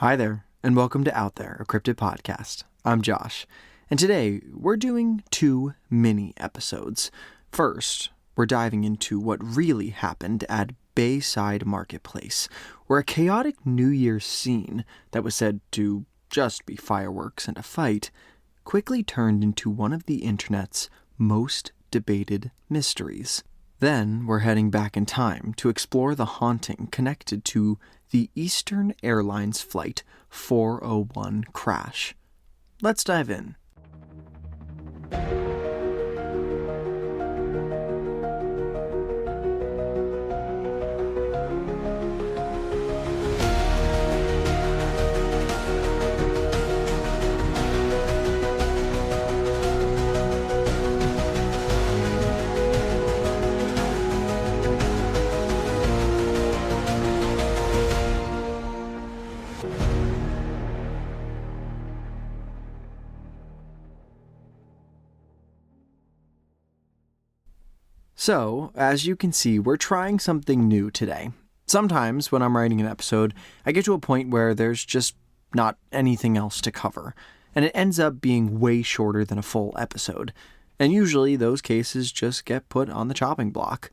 Hi there, and welcome to Out There, a cryptid podcast. I'm Josh, and today we're doing 2 mini episodes. First, we're diving into what really happened at Bayside Marketplace, where a chaotic New Year's scene that was said to just be fireworks and a fight quickly turned into one of the internet's most debated mysteries. Then we're heading back in time to explore the haunting connected to the Eastern Airlines Flight 401 crash. Let's dive in. So, as you can see, we're trying something new today. Sometimes, when I'm writing an episode, I get to a point where there's just not anything else to cover, and it ends up being way shorter than a full episode. And usually, those cases just get put on the chopping block.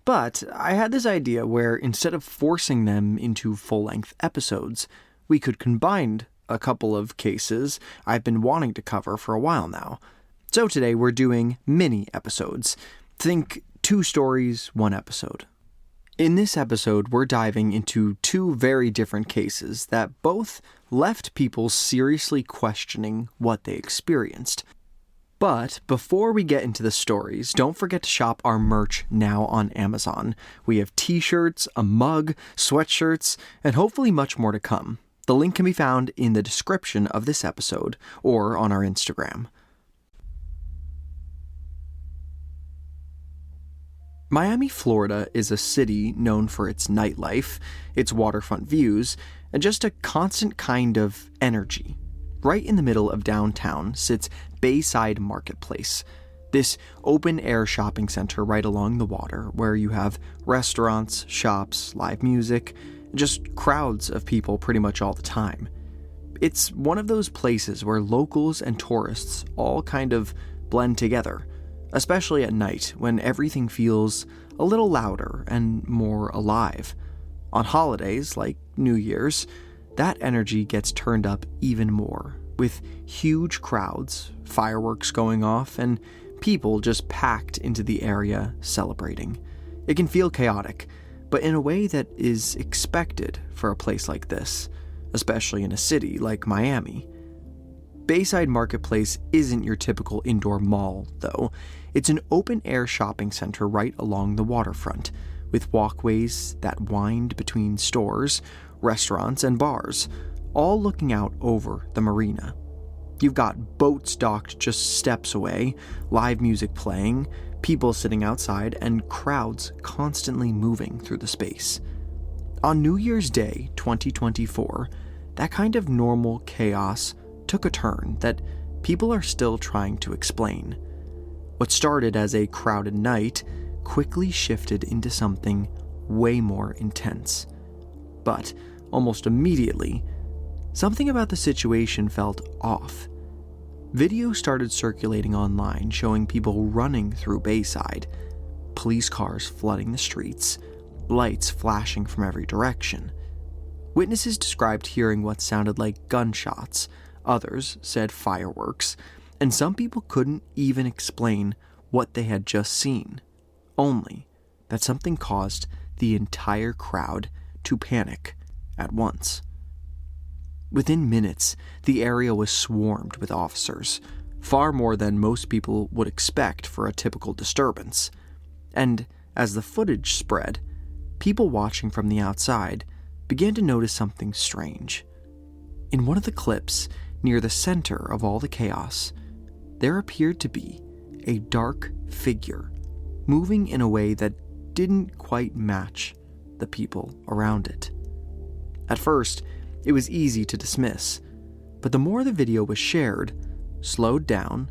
But I had this idea where, instead of forcing them into full-length episodes, we could combine a couple of cases I've been wanting to cover for a while now. So today, we're doing mini episodes. Think 2 stories, 1 episode. In this episode, we're diving into 2 very different cases that both left people seriously questioning what they experienced. But before we get into the stories, don't forget to shop our merch now on Amazon. We have t-shirts, a mug, sweatshirts, and hopefully much more to come. The link can be found in the description of this episode or on our Instagram. Miami, Florida is a city known for its nightlife, its waterfront views, and just a constant kind of energy. Right in the middle of downtown sits Bayside Marketplace, this open-air shopping center right along the water where you have restaurants, shops, live music, and just crowds of people pretty much all the time. It's one of those places where locals and tourists all kind of blend together, especially at night when everything feels a little louder and more alive. On holidays like New Year's, that energy gets turned up even more, with huge crowds, fireworks going off, and people just packed into the area celebrating. It can feel chaotic, but in a way that is expected for a place like this, especially in a city like Miami. Bayside Marketplace isn't your typical indoor mall, though. It's an open-air shopping center right along the waterfront, with walkways that wind between stores, restaurants, and bars, all looking out over the marina. You've got boats docked just steps away, live music playing, people sitting outside, and crowds constantly moving through the space. On New Year's Day, 2024, that kind of normal chaos took a turn that people are still trying to explain. What started as a crowded night quickly shifted into something way more intense. But almost immediately, something about the situation felt off. Video started circulating online showing people running through Bayside, police cars flooding the streets, lights flashing from every direction. Witnesses described hearing what sounded like gunshots. Others said fireworks, and some people couldn't even explain what they had just seen, only that something caused the entire crowd to panic at once. Within minutes, the area was swarmed with officers, far more than most people would expect for a typical disturbance. And as the footage spread, people watching from the outside began to notice something strange. In one of the clips, near the center of all the chaos, there appeared to be a dark figure moving in a way that didn't quite match the people around it. At first, it was easy to dismiss, but the more the video was shared, slowed down,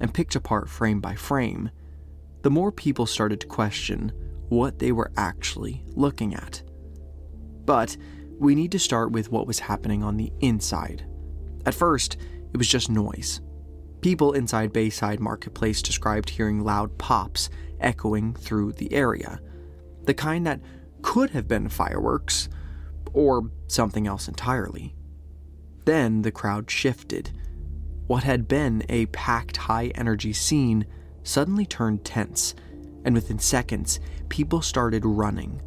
and picked apart frame by frame, the more people started to question what they were actually looking at. But we need to start with what was happening on the inside. At first, it was just noise. People inside Bayside Marketplace described hearing loud pops echoing through the area, the kind that could have been fireworks or something else entirely. Then the crowd shifted. What had been a packed high-energy scene suddenly turned tense, and within seconds, people started running.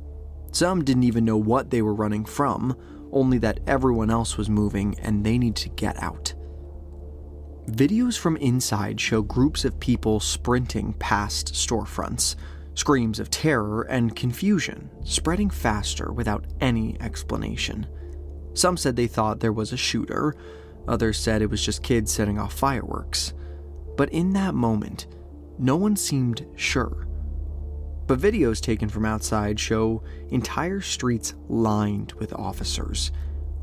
Some didn't even know what they were running from, only that everyone else was moving and they need to get out. Videos from inside show groups of people sprinting past storefronts, screams of terror and confusion spreading faster without any explanation. Some said they thought there was a shooter, others said it was just kids setting off fireworks. But in that moment, no one seemed sure. But videos taken from outside show entire streets lined with officers,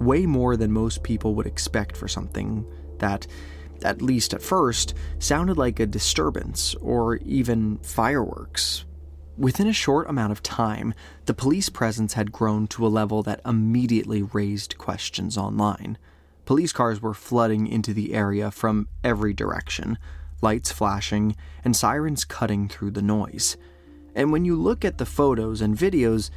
way more than most people would expect for something that, at least at first, sounded like a disturbance or even fireworks. Within a short amount of time, the police presence had grown to a level that immediately raised questions online. Police cars were flooding into the area from every direction, lights flashing and sirens cutting through the noise. And when you look at the photos and videos,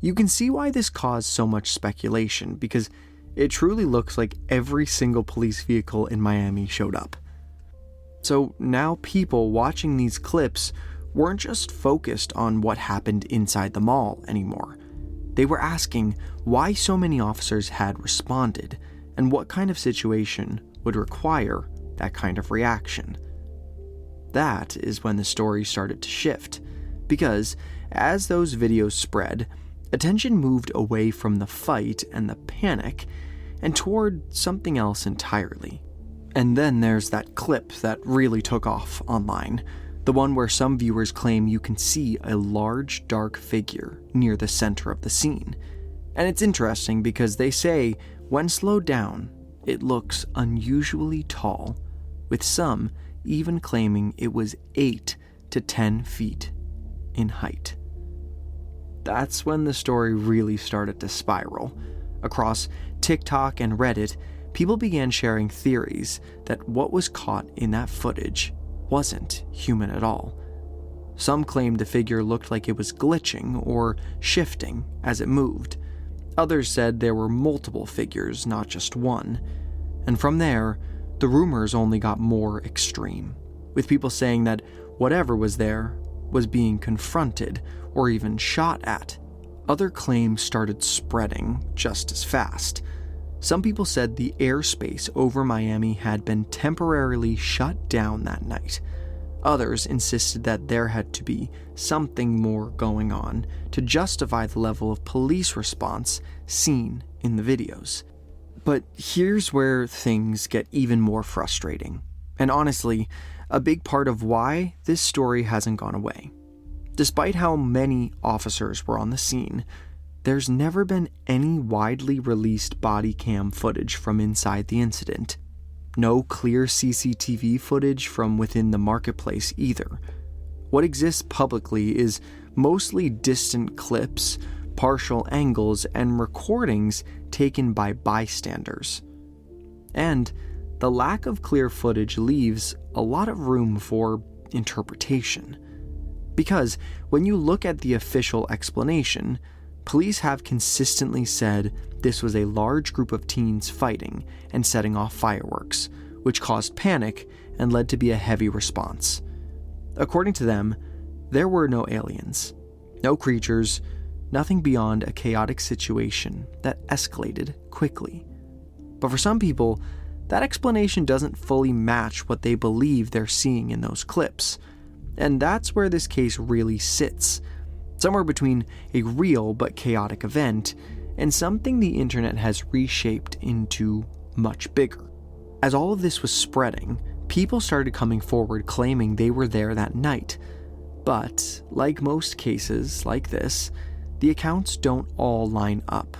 you can see why this caused so much speculation, because it truly looks like every single police vehicle in Miami showed up. So now people watching these clips weren't just focused on what happened inside the mall anymore. They were asking why so many officers had responded, and what kind of situation would require that kind of reaction. That is when the story started to shift, because as those videos spread, attention moved away from the fight and the panic and toward something else entirely. And then there's that clip that really took off online, the one where some viewers claim you can see a large dark figure near the center of the scene. And it's interesting because they say when slowed down, it looks unusually tall, with some even claiming it was 8 to 10 feet in height. That's when the story really started to spiral. Across TikTok and Reddit, people began sharing theories that what was caught in that footage wasn't human at all. Some claimed the figure looked like it was glitching or shifting as it moved. Others said there were multiple figures, not just one. And from there, the rumors only got more extreme, with people saying that whatever was there was being confronted or even shot at. Other claims started spreading just as fast. Some people said the airspace over Miami had been temporarily shut down that night. Others insisted that there had to be something more going on to justify the level of police response seen in the videos. But here's where things get even more frustrating, and honestly, a big part of why this story hasn't gone away. Despite how many officers were on the scene, there's never been any widely released body cam footage from inside the incident. No clear CCTV footage from within the marketplace either. What exists publicly is mostly distant clips, partial angles, and recordings taken by bystanders. And the lack of clear footage leaves a lot of room for interpretation. Because when you look at the official explanation, police have consistently said this was a large group of teens fighting and setting off fireworks, which caused panic and led to be a heavy response. According to them, there were no aliens, no creatures, nothing beyond a chaotic situation that escalated quickly. But for some people, that explanation doesn't fully match what they believe they're seeing in those clips. And that's where this case really sits, somewhere between a real but chaotic event and something the internet has reshaped into much bigger. As all of this was spreading, people started coming forward claiming they were there that night. But, like most cases like this, the accounts don't all line up.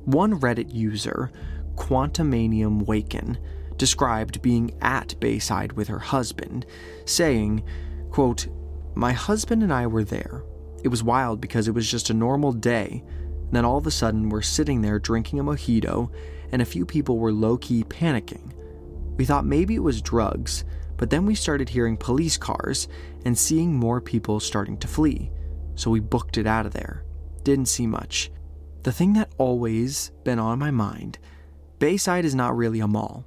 One Reddit user, Quantumanium Waken, described being at Bayside with her husband, saying, quote, "My husband and I were there. It was wild because it was just a normal day. And then all of a sudden, we're sitting there drinking a mojito, and a few people were low-key panicking. We thought maybe it was drugs, but then we started hearing police cars and seeing more people starting to flee. So we booked it out of there. Didn't see much. The thing that always been on my mind, Bayside is not really a mall.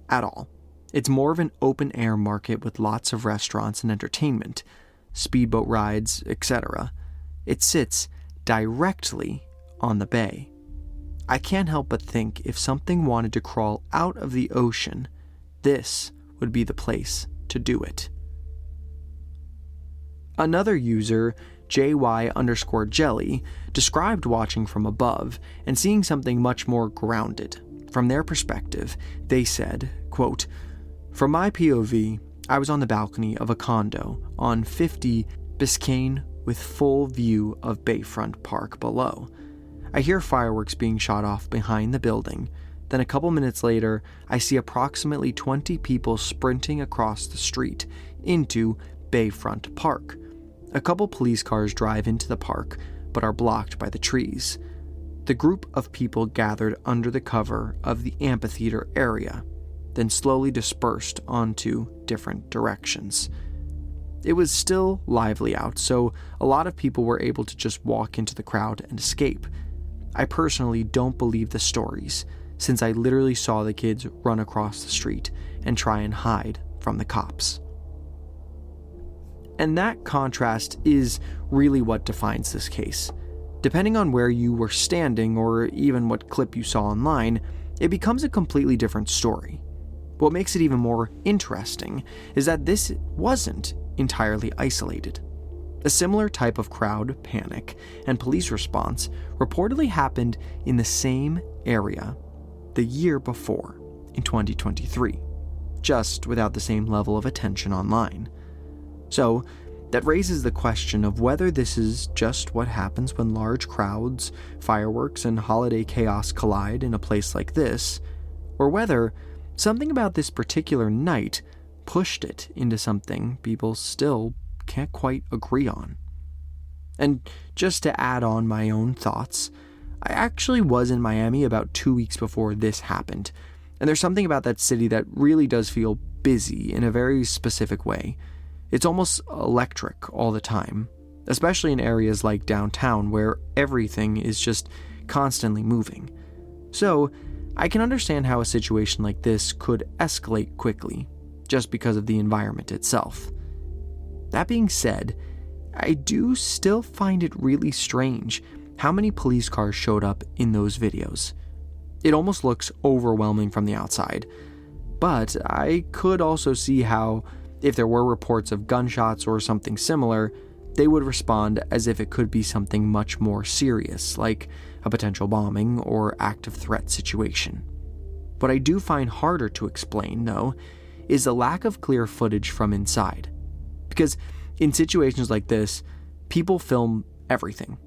At all. It's more of an open-air market with lots of restaurants and entertainment, speedboat rides, etc. It sits directly on the bay. I can't help but think if something wanted to crawl out of the ocean, this would be the place to do it. Another user, JY_jelly, described watching from above and seeing something much more grounded. From their perspective, they said, quote, "From my POV, I was on the balcony of a condo on 50 Biscayne with full view of Bayfront Park below. I hear fireworks being shot off behind the building. Then a couple minutes later, I see approximately 20 people sprinting across the street into Bayfront Park. A couple police cars drive into the park, but are blocked by the trees. The group of people gathered under the cover of the amphitheater area, then slowly dispersed onto different directions. It was still lively out, so a lot of people were able to just walk into the crowd and escape. I personally don't believe the stories, since I literally saw the kids run across the street and try and hide from the cops." And that contrast is really what defines this case. Depending on where you were standing or even what clip you saw online, it becomes a completely different story. What makes it even more interesting is that this wasn't entirely isolated. A similar type of crowd panic and police response reportedly happened in the same area the year before, in 2023, just without the same level of attention online. So, that raises the question of whether this is just what happens when large crowds, fireworks, and holiday chaos collide in a place like this, or whether something about this particular night pushed it into something people still can't quite agree on. And just to add on my own thoughts, I actually was in Miami about 2 weeks before this happened, and there's something about that city that really does feel busy in a very specific way. It's almost electric all the time, especially in areas like downtown where everything is just constantly moving. So, I can understand how a situation like this could escalate quickly, just because of the environment itself. That being said, I do still find it really strange how many police cars showed up in those videos. It almost looks overwhelming from the outside, but I could also see how, if there were reports of gunshots or something similar, they would respond as if it could be something much more serious, like a potential bombing or active threat situation. What I do find harder to explain, though, is the lack of clear footage from inside. Because in situations like this, people film everything,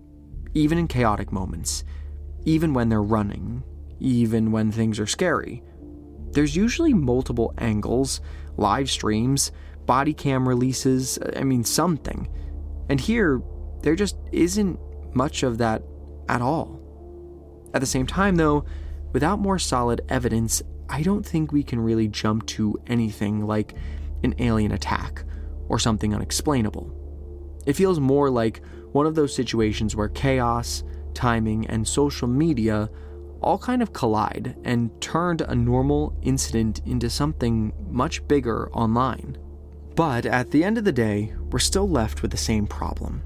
even in chaotic moments, even when they're running, even when things are scary. There's usually multiple angles, live streams, body cam releases, something. And here, there just isn't much of that at all. At the same time, though, without more solid evidence, I don't think we can really jump to anything like an alien attack or something unexplainable. It feels more like one of those situations where chaos, timing, and social media all kind of collide and turned a normal incident into something much bigger online. But at the end of the day, we're still left with the same problem.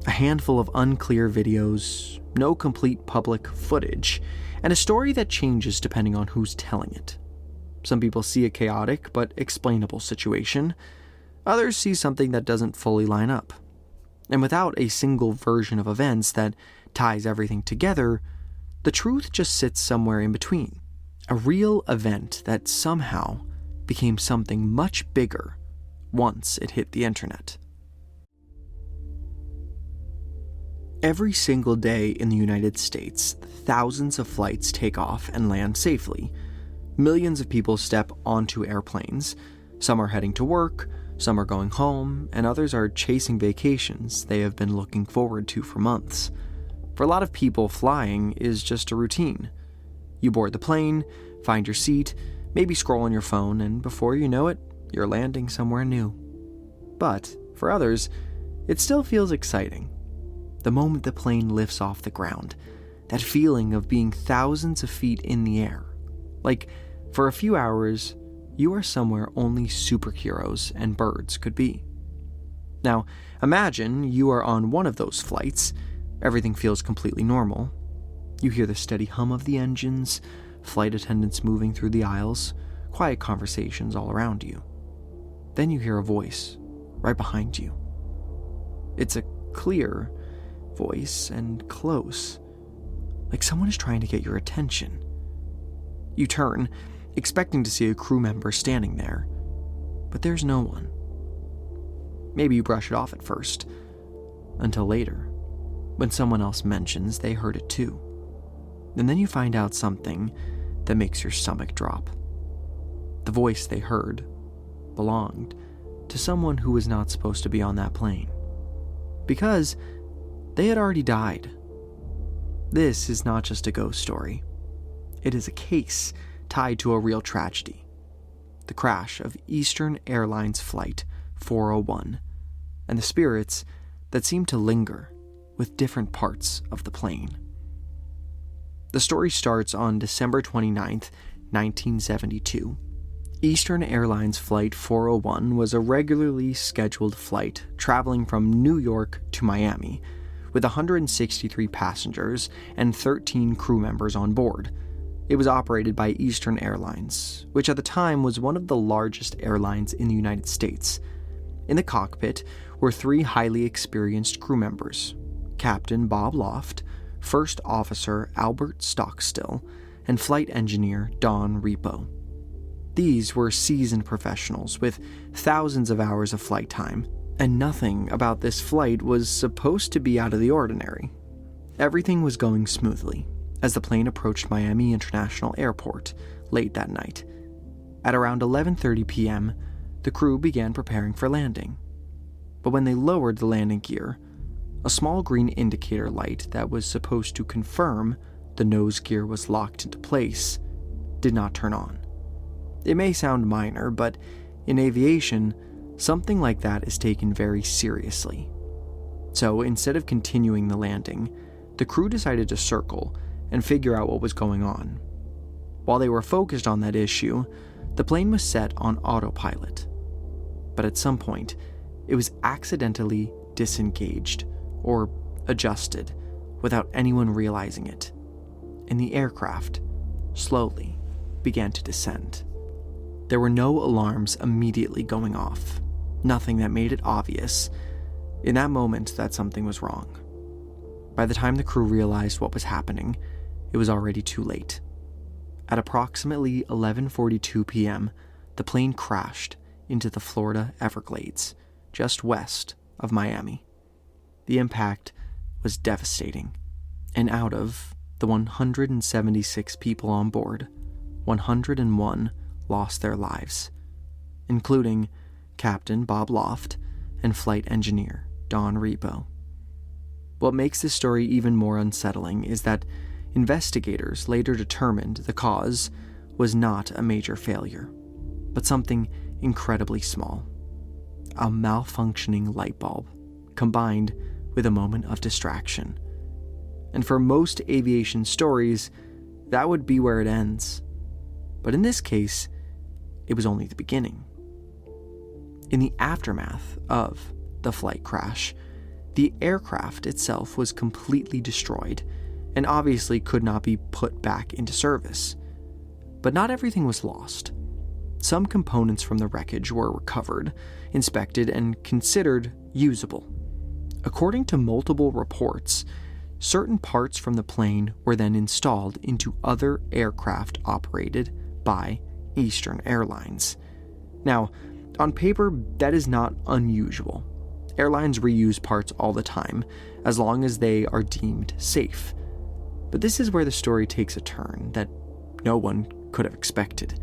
A handful of unclear videos, no complete public footage, and a story that changes depending on who's telling it. Some people see a chaotic but explainable situation. Others see something that doesn't fully line up. And without a single version of events that ties everything together, the truth just sits somewhere in between. A real event that somehow became something much bigger once it hit the internet. Every single day in the United States, thousands of flights take off and land safely. Millions of people step onto airplanes. Some are heading to work, some are going home, and others are chasing vacations they have been looking forward to for months. For a lot of people, flying is just a routine. You board the plane, find your seat, maybe scroll on your phone, and before you know it, you're landing somewhere new. But for others, it still feels exciting. The moment the plane lifts off the ground, that feeling of being thousands of feet in the air. Like, for a few hours, you are somewhere only superheroes and birds could be. Now, imagine you are on one of those flights. Everything feels completely normal. You hear the steady hum of the engines, flight attendants moving through the aisles, quiet conversations all around you. Then you hear a voice right behind you. It's a clear voice and close, like someone is trying to get your attention. You turn, expecting to see a crew member standing there, but there's no one. Maybe you brush it off at first, until later, when someone else mentions they heard it too. And then you find out something that makes your stomach drop. The voice they heard belonged to someone who was not supposed to be on that plane, because they had already died. This is not just a ghost story. It is a case tied to a real tragedy. The crash of Eastern Airlines Flight 401, and the spirits that seem to linger with different parts of the plane. The story starts on December 29th, 1972. Eastern Airlines Flight 401 was a regularly scheduled flight traveling from New York to Miami, with 163 passengers and 13 crew members on board. It was operated by Eastern Airlines, which at the time was one of the largest airlines in the United States. In the cockpit were 3 highly experienced crew members: Captain Bob Loft, First Officer Albert Stockstill, and Flight Engineer Don Repo. These were seasoned professionals with thousands of hours of flight time, and nothing about this flight was supposed to be out of the ordinary. Everything was going smoothly as the plane approached Miami International Airport late that night. At around 11:30 p.m., the crew began preparing for landing. But when they lowered the landing gear, a small green indicator light that was supposed to confirm the nose gear was locked into place did not turn on. It may sound minor, but in aviation, something like that is taken very seriously. So instead of continuing the landing, the crew decided to circle and figure out what was going on. While they were focused on that issue, the plane was set on autopilot. But at some point, it was accidentally disengaged or adjusted without anyone realizing it, and the aircraft slowly began to descend. There were no alarms immediately going off, nothing that made it obvious in that moment that something was wrong. By the time the crew realized what was happening, it was already too late. At approximately 11:42 p.m., the plane crashed into the Florida Everglades, just west of Miami. The impact was devastating, and out of the 176 people on board, 101 lost their lives, including Captain Bob Loft and Flight Engineer Don Repo. What makes this story even more unsettling is that investigators later determined the cause was not a major failure, but something incredibly small: a malfunctioning light bulb combined with a moment of distraction. And for most aviation stories, that would be where it ends. But in this case, it was only the beginning. In the aftermath of the flight crash, the aircraft itself was completely destroyed and obviously could not be put back into service. But not everything was lost. Some components from the wreckage were recovered, inspected, and considered usable. According to multiple reports, certain parts from the plane were then installed into other aircraft operated by Eastern Airlines. Now, on paper, that is not unusual. Airlines reuse parts all the time, as long as they are deemed safe. But this is where the story takes a turn that no one could have expected.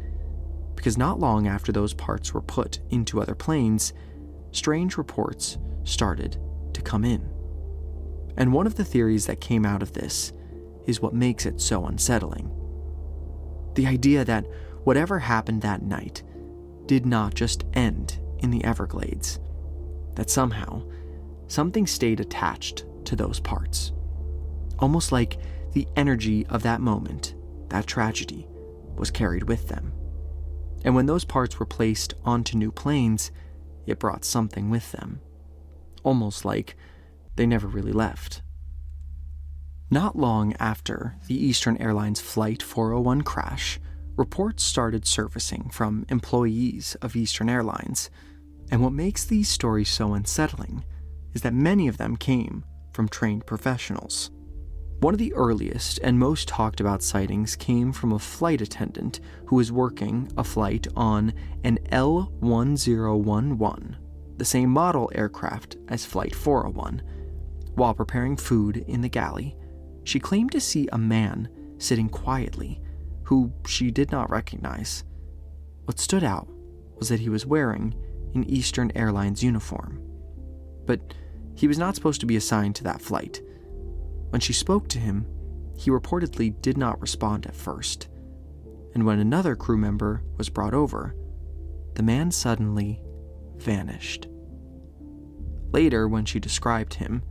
Because not long after those parts were put into other planes, strange reports started to come in. And one of the theories that came out of this is what makes it so unsettling. The idea that whatever happened that night did not just end in the Everglades, that somehow something stayed attached to those parts. Almost like the energy of that moment, that tragedy, was carried with them. And when those parts were placed onto new planes, it brought something with them. Almost like they never really left. Not long after the Eastern Airlines Flight 401 crash, reports started surfacing from employees of Eastern Airlines. And what makes these stories so unsettling is that many of them came from trained professionals. One of the earliest and most talked about sightings came from a flight attendant who was working a flight on an L-1011, the same model aircraft as Flight 401. While preparing food in the galley, she claimed to see a man sitting quietly, who she did not recognize. What stood out was that he was wearing an Eastern Airlines uniform. But he was not supposed to be assigned to that flight. When she spoke to him, he reportedly did not respond at first. And when another crew member was brought over, the man suddenly vanished. Later, when she described him,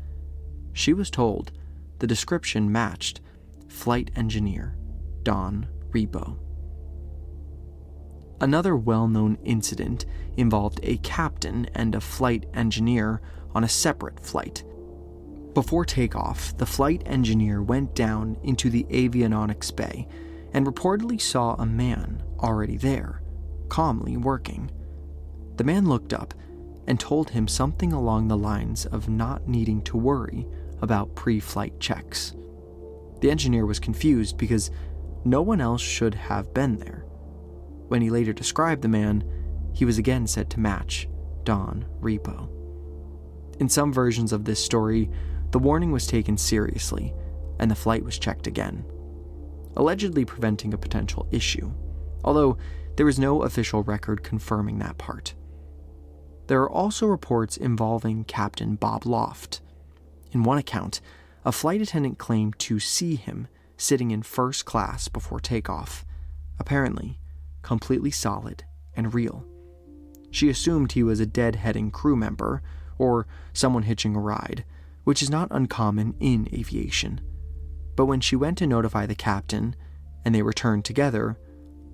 she was told the description matched flight engineer Don Rebo. Another well-known incident involved a captain and a flight engineer on a separate flight. Before takeoff, the flight engineer went down into the avionics bay and reportedly saw a man already there, calmly working. The man looked up and told him something along the lines of not needing to worry about pre-flight checks. The engineer was confused because no one else should have been there. When he later described the man, he was again said to match Don Rebo. In some versions of this story, the warning was taken seriously, and the flight was checked again, allegedly preventing a potential issue, although there is no official record confirming that part. There are also reports involving Captain Bob Loft. In one account, a flight attendant claimed to see him sitting in first class before takeoff, apparently completely solid and real. She assumed he was a deadheading crew member or someone hitching a ride, which is not uncommon in aviation. But when she went to notify the captain and they returned together,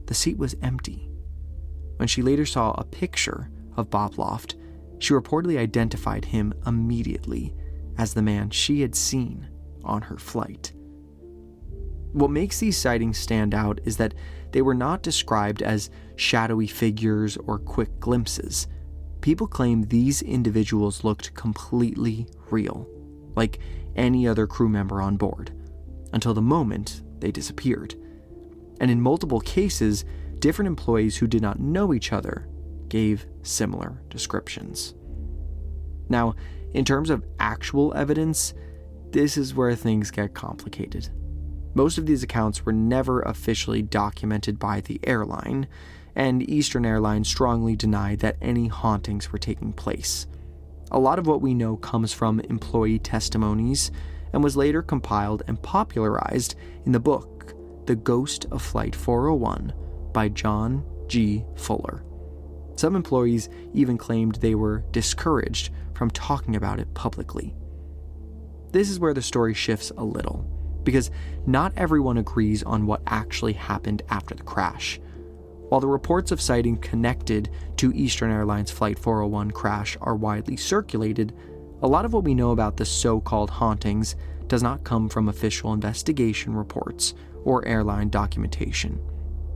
the seat was empty. When she later saw a picture of Bob Loft, she reportedly identified him immediately as the man she had seen on her flight. What makes these sightings stand out is that they were not described as shadowy figures or quick glimpses. People claim these individuals looked completely real, like any other crew member on board, until the moment they disappeared. And in multiple cases, different employees who did not know each other gave similar descriptions. Now, in terms of actual evidence, this is where things get complicated. Most of these accounts were never officially documented by the airline, and Eastern Airlines strongly denied that any hauntings were taking place. A lot of what we know comes from employee testimonies and was later compiled and popularized in the book The Ghost of Flight 401 by John G. Fuller. Some employees even claimed they were discouraged from talking about it publicly. This is where the story shifts a little, because not everyone agrees on what actually happened after the crash. While the reports of sighting connected to Eastern Airlines Flight 401 crash are widely circulated, a lot of what we know about the so-called hauntings does not come from official investigation reports or airline documentation.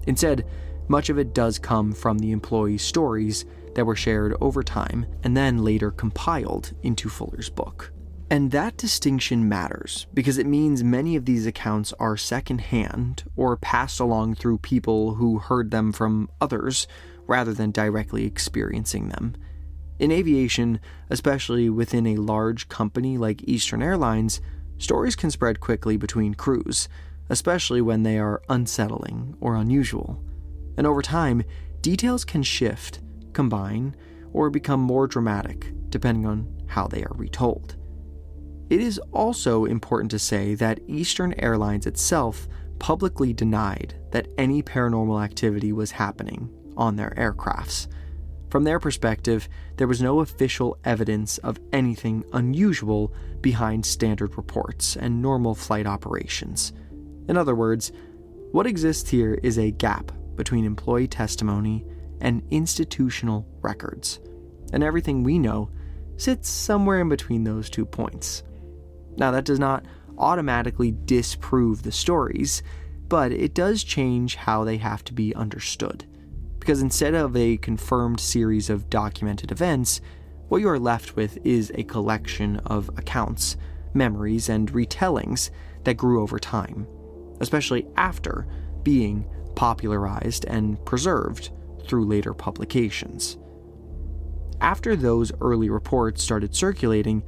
Instead, much of it does come from the employees' stories that were shared over time and then later compiled into Fuller's book. And that distinction matters because it means many of these accounts are secondhand or passed along through people who heard them from others rather than directly experiencing them. In aviation, especially within a large company like Eastern Airlines, stories can spread quickly between crews, especially when they are unsettling or unusual. And over time, details can shift, combine, or become more dramatic depending on how they are retold. It is also important to say that Eastern Airlines itself publicly denied that any paranormal activity was happening on their aircrafts. From their perspective, there was no official evidence of anything unusual behind standard reports and normal flight operations. In other words, what exists here is a gap between employee testimony and institutional records, and everything we know sits somewhere in between those 2 points. Now, that does not automatically disprove the stories, but it does change how they have to be understood. Because instead of a confirmed series of documented events, what you are left with is a collection of accounts, memories, and retellings that grew over time, especially after being popularized and preserved through later publications. After those early reports started circulating,